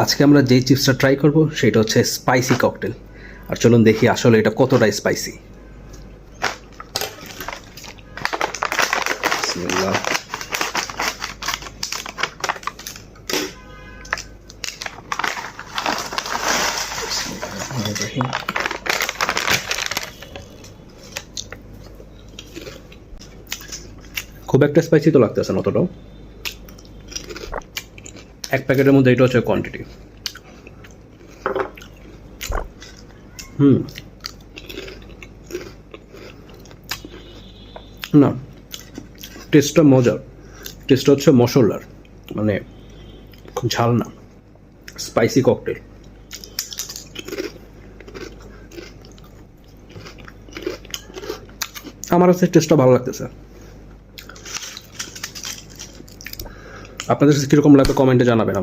আজকে আমরা যেই চিপসটা ট্রাই করব সেটা হচ্ছে স্পাইসি ককটেল। আর চলুন দেখি আসলে এটা কতটা স্পাইসি। বিসমিল্লাহ। খুব একটা স্পাইসি তো লাগতেছে না অতটাও। এক প্যাকেটের মধ্যে এটা হচ্ছে কোয়ান্টিটি। না, টেস্টটা মজার। টেস্টটা হচ্ছে মশলার, মানে ঝাল না, স্পাইসি ককটেল। আমার কাছে টেস্টটা ভালো লাগতেছে। আপনাদের কাছে কীরকম লাগবে কমেন্টে জানাবেন।